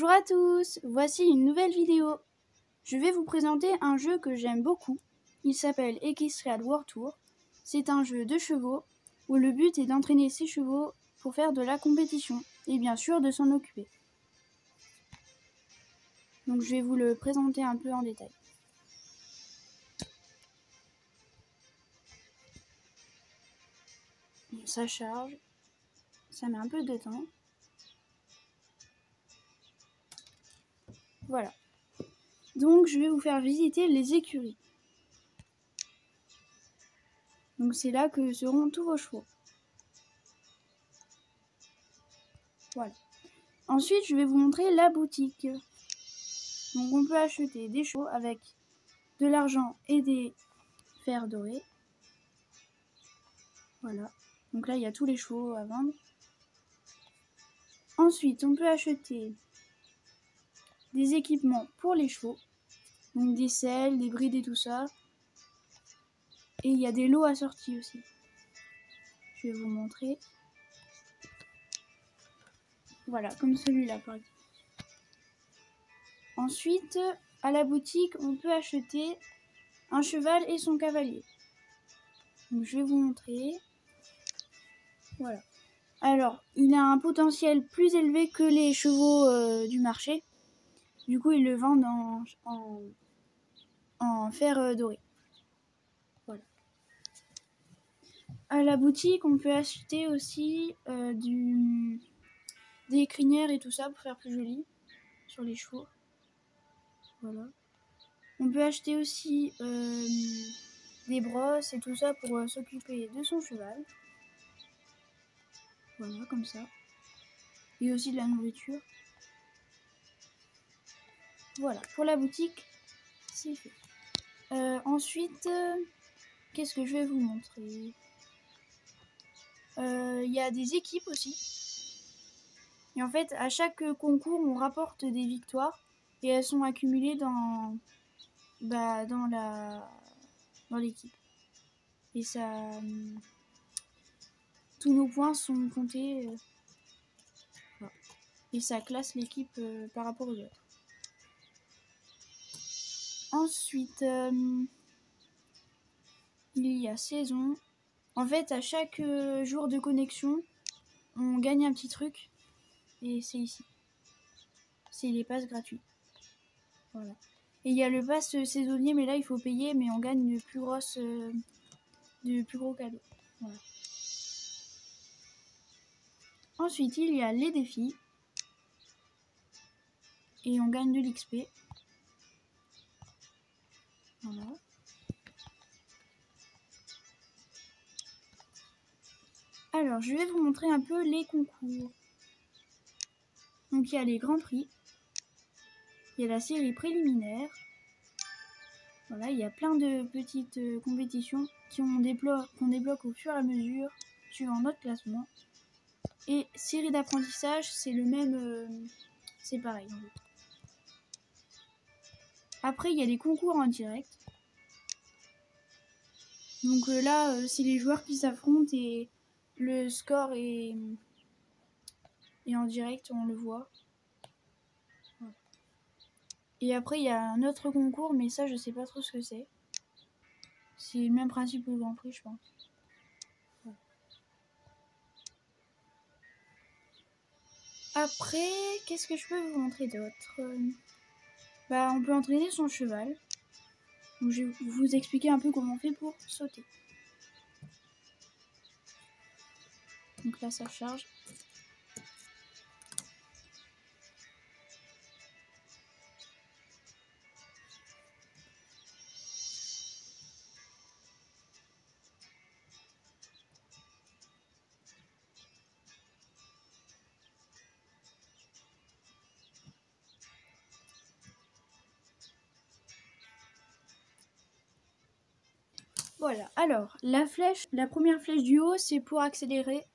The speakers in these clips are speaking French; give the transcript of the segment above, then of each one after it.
Bonjour à tous, voici une nouvelle vidéo. Je vais vous présenter un jeu que j'aime beaucoup. Il s'appelle Equestrian World Tour. C'est un jeu de chevaux où le but est d'entraîner ses chevaux pour faire de la compétition et bien sûr de s'en occuper. Donc je vais vous le présenter un peu en détail. Ça charge, ça met un peu de temps. Voilà. Donc je vais vous faire visiter les écuries. Donc c'est là que seront tous vos chevaux. Voilà. Ensuite, je vais vous montrer la boutique. Donc on peut acheter des chevaux avec de l'argent et des fers dorés. Voilà. Donc là, il y a tous les chevaux à vendre. Ensuite, on peut acheter des équipements pour les chevaux. Donc des selles, des brides et tout ça. Et il y a des lots assortis aussi. Je vais vous montrer. Voilà, comme celui-là par exemple. Ensuite, à la boutique, on peut acheter un cheval et son cavalier. Donc je vais vous montrer. Voilà. Alors, il a un potentiel plus élevé que les chevaux du marché. Du coup, ils le vendent en fer doré. Voilà. À la boutique, on peut acheter aussi des crinières et tout ça pour faire plus joli sur les chevaux. Voilà. On peut acheter aussi des brosses et tout ça pour s'occuper de son cheval. Voilà, comme ça. Et aussi de la nourriture. Voilà, pour la boutique, c'est fait. Ensuite, qu'est-ce que je vais vous montrer ? Il y a des équipes aussi. Et en fait, à chaque concours, on rapporte des victoires et elles sont accumulées dans l'équipe. Et ça, tous nos points sont comptés. Voilà. Et ça classe l'équipe par rapport aux autres. Ensuite, il y a saison. En fait, à chaque jour de connexion, on gagne un petit truc. Et c'est ici. C'est les passes gratuits. Voilà. Et il y a le pass saisonnier, mais là il faut payer, mais on gagne de plus gros cadeaux. Voilà. Ensuite, il y a les défis. Et on gagne de l'XP. Voilà. Alors, je vais vous montrer un peu les concours. Donc, il y a les grands prix. Il y a la série préliminaire. Voilà, il y a plein de petites compétitions qu'on débloque au fur et à mesure, suivant notre classement. Et série d'apprentissage, c'est le même, c'est pareil en fait. Après, il y a les concours en direct. Donc là, c'est les joueurs qui s'affrontent et le score est en direct, on le voit. Et après, il y a un autre concours, mais ça, je sais pas trop ce que c'est. C'est le même principe que le Grand Prix, je pense. Voilà. Après, qu'est-ce que je peux vous montrer d'autre ? On peut entraîner son cheval. Donc, je vais vous expliquer un peu comment on fait pour sauter. Donc là, ça charge. Voilà, alors, la première flèche du haut, c'est pour accélérer.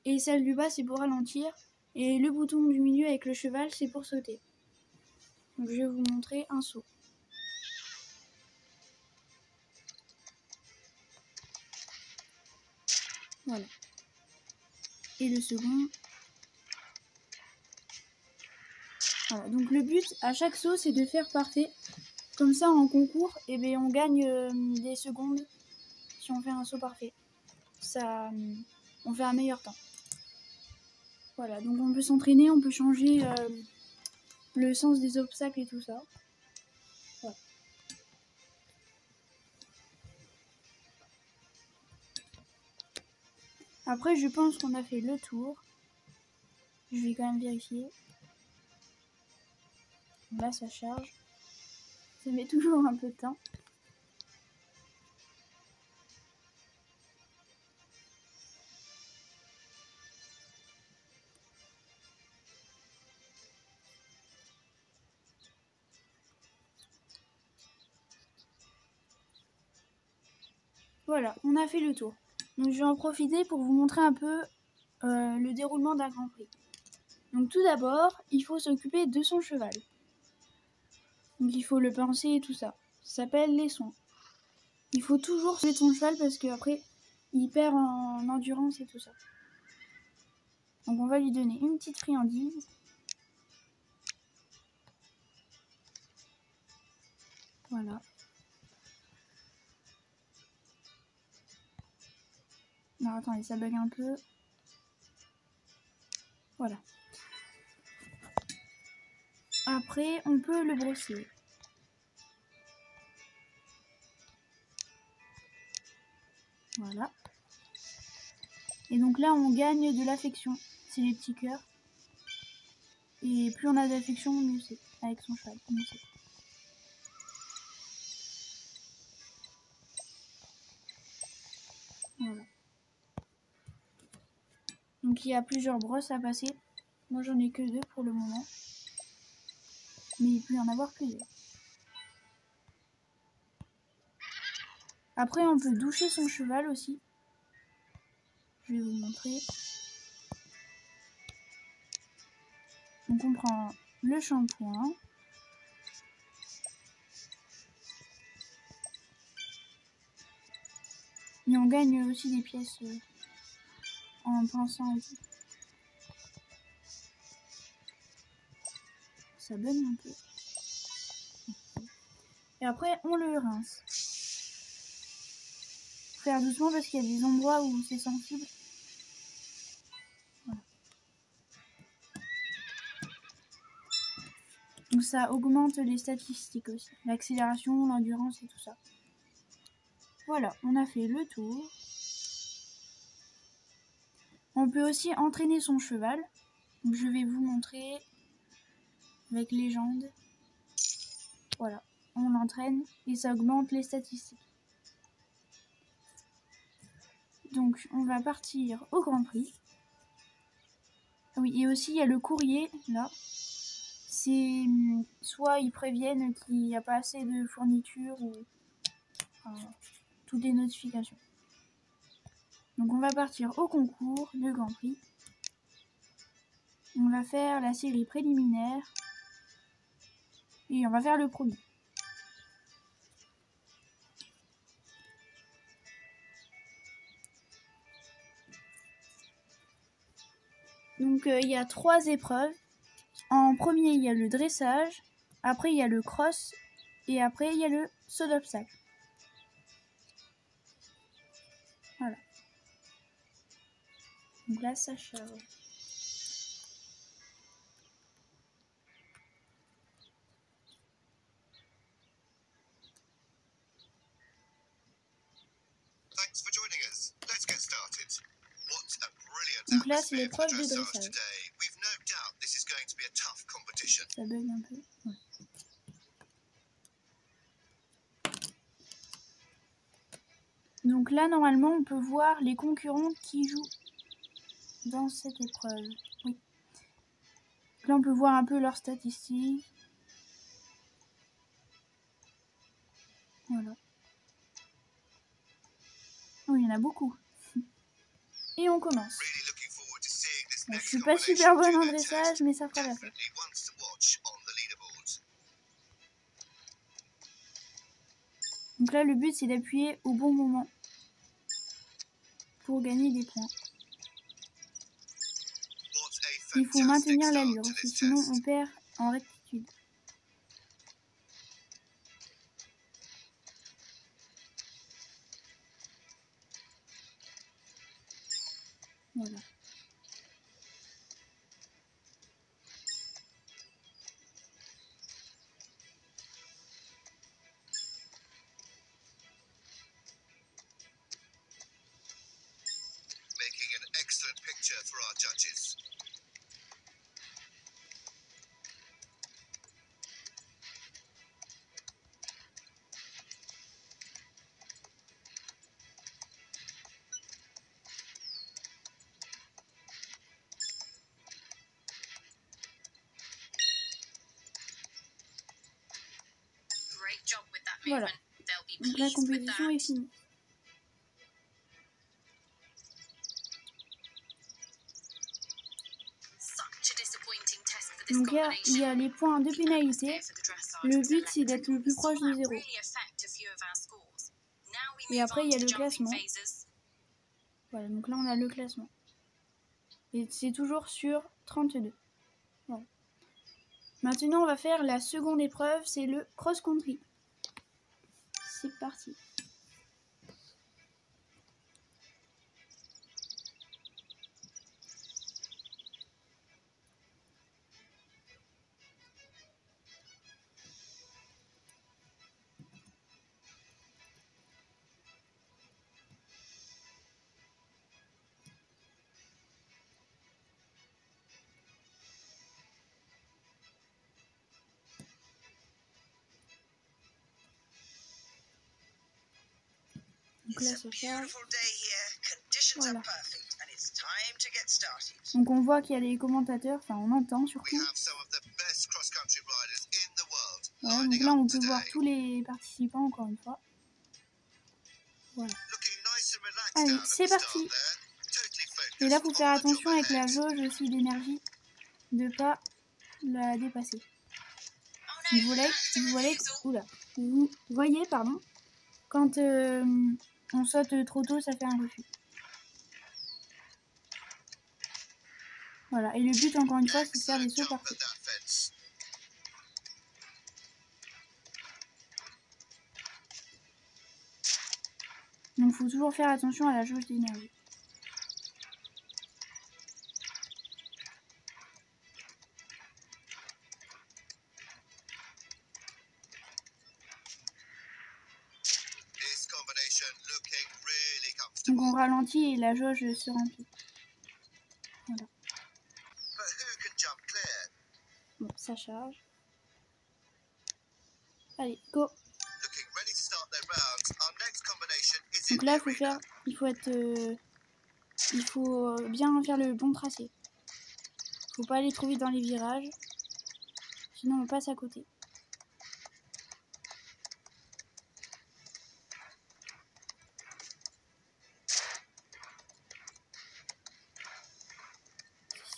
Et celle du bas, c'est pour ralentir. Et le bouton du milieu avec le cheval, c'est pour sauter. Donc je vais vous montrer un saut. Voilà. Et le second. Voilà, donc le but à chaque saut, c'est de faire parfait. Comme ça, en concours, eh bien, on gagne des secondes si on fait un saut parfait. Ça, on fait un meilleur temps. Voilà, donc on peut s'entraîner, on peut changer le sens des obstacles et tout ça. Voilà. Après, je pense qu'on a fait le tour. Je vais quand même vérifier. Là, ça charge. Ça met toujours un peu de temps. Voilà, on a fait le tour. Donc je vais en profiter pour vous montrer un peu le déroulement d'un Grand Prix. Donc tout d'abord, il faut s'occuper de son cheval. Donc il faut le pincer et tout ça. Ça s'appelle les soins. Il faut toujours s'occuper de son cheval parce qu'après, il perd en endurance et tout ça. Donc on va lui donner une petite friandise. Voilà. Alors attendez, ça bug un peu. Voilà. Après, on peut le brosser. Voilà. Et donc là, on gagne de l'affection. C'est les petits cœurs. Et plus on a d'affection, mieux c'est. Avec son cheval, mieux c'est. Voilà. Donc il y a plusieurs brosses à passer. Moi j'en ai que 2 pour le moment. Mais il peut y en avoir plusieurs. Après on peut doucher son cheval aussi. Je vais vous montrer. Donc on prend le shampoing. Et on gagne aussi des pièces en pinçant et tout. Ça donne un peu. Et après on le rince. Faut faire doucement parce qu'il y a des endroits où c'est sensible. Voilà. Donc ça augmente les statistiques aussi. L'accélération, l'endurance et tout ça. Voilà, on a fait le tour. On peut aussi entraîner son cheval. Donc je vais vous montrer avec légende. Voilà, on l'entraîne et ça augmente les statistiques. Donc on va partir au Grand Prix. Ah oui, et aussi il y a le courrier là. C'est soit ils préviennent qu'il n'y a pas assez de fournitures ou toutes les notifications. Donc on va partir au concours de Grand Prix. On va faire la série préliminaire et on va faire le premier. Donc il y a 3 épreuves. En premier il y a le dressage, après il y a le cross et après il y a le saut d'obstacle. Voilà. Donc là ça charge. Donc là c'est l'épreuve de dressage. Ça bug un peu. Ouais. Donc là normalement on peut voir les concurrents qui jouent dans cette épreuve. Oui. Là on peut voir un peu leurs statistiques. Voilà. Oh, il y en a beaucoup. Et on commence. Bon, je suis pas super bonne en dressage, mais ça fera l'affaire. Donc là, le but, c'est d'appuyer au bon moment pour gagner des points. Il faut maintenir l'allure, sinon on perd en Voilà. Making an excellent picture for our judges. Great job with that Voilà. movement. They'll be Donc la pleased with compétition est that. finie. Such a disappointing test for this Donc il y combination. a les points de The pénalité. atmosphere for the dressage Le was but c'est d'être le electric. plus proche Saw de that 0. really affect a few of our scores. Now we Et move après on il y a to le jumping classement. phases. Voilà, donc là on a le classement. Et c'est toujours sur 32. Voilà. Maintenant on va faire la seconde épreuve, c'est le cross-country. C'est parti. Donc là ça charge. Voilà. Donc on voit qu'il y a les commentateurs, enfin on entend surtout. Voilà, donc là on peut voir tous les participants encore une fois. Voilà. Allez, c'est parti. Et là faut faire attention avec la jauge aussi d'énergie, de pas la dépasser. Vous voyez, pardon, quand on saute trop tôt, ça fait un refus. Voilà, et le but encore une fois, c'est de faire des sauts parfaits. Donc il faut toujours faire attention à la jauge d'énergie. Donc on ralentit et la jauge se remplit. Voilà. Bon, ça charge. Allez, go. Donc là, il faut bien faire le bon tracé. Faut pas aller trop vite dans les virages, sinon on passe à côté.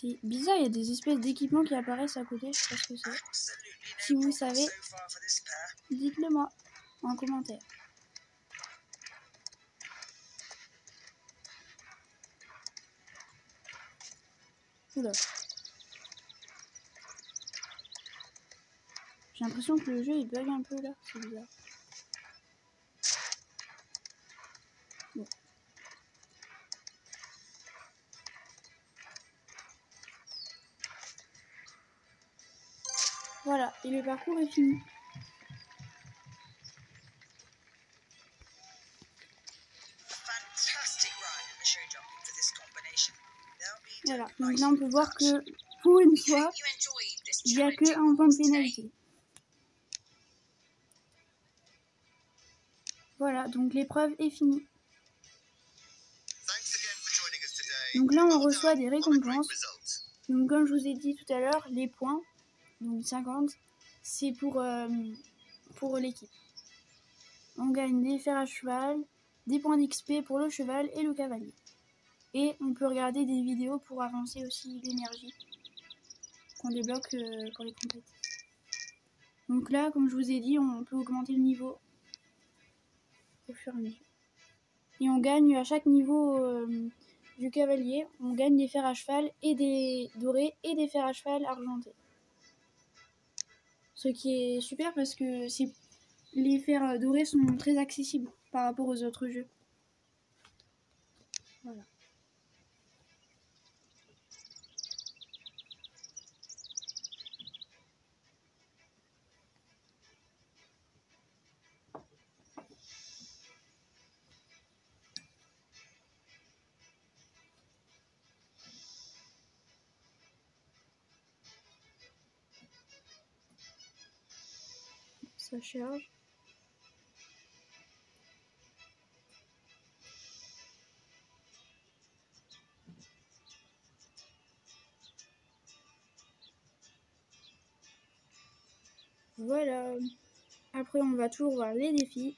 C'est bizarre, il y a des espèces d'équipements qui apparaissent à côté, je sais pas ce que c'est. Si vous savez, dites-le moi en commentaire. Oula. J'ai l'impression que le jeu il bug un peu là, c'est bizarre. Bon. Voilà, et le parcours est fini. Voilà, donc là on peut voir que pour une fois, il n'y a que un point de pénalité. Voilà, donc l'épreuve est finie. Donc là on reçoit des récompenses. Donc comme je vous ai dit tout à l'heure, les points, donc 50, c'est pour l'équipe. On gagne des fers à cheval, des points d'XP pour le cheval et le cavalier. Et on peut regarder des vidéos pour avancer aussi l'énergie qu'on débloque pour les compétitions. Donc là, comme je vous ai dit, on peut augmenter le niveau au fur et à mesure. Et on gagne à chaque niveau du cavalier, on gagne des fers à cheval et des dorés et des fers à cheval argentés. Ce qui est super parce que les fers dorés sont très accessibles par rapport aux autres jeux. Voilà. Ça charge. Voilà. Après, on va toujours voir les défis.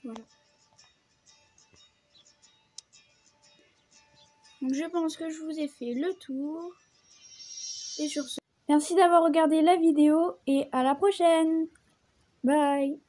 Voilà. Donc, je pense que je vous ai fait le tour. Et sur ce, merci d'avoir regardé la vidéo et à la prochaine. Bye.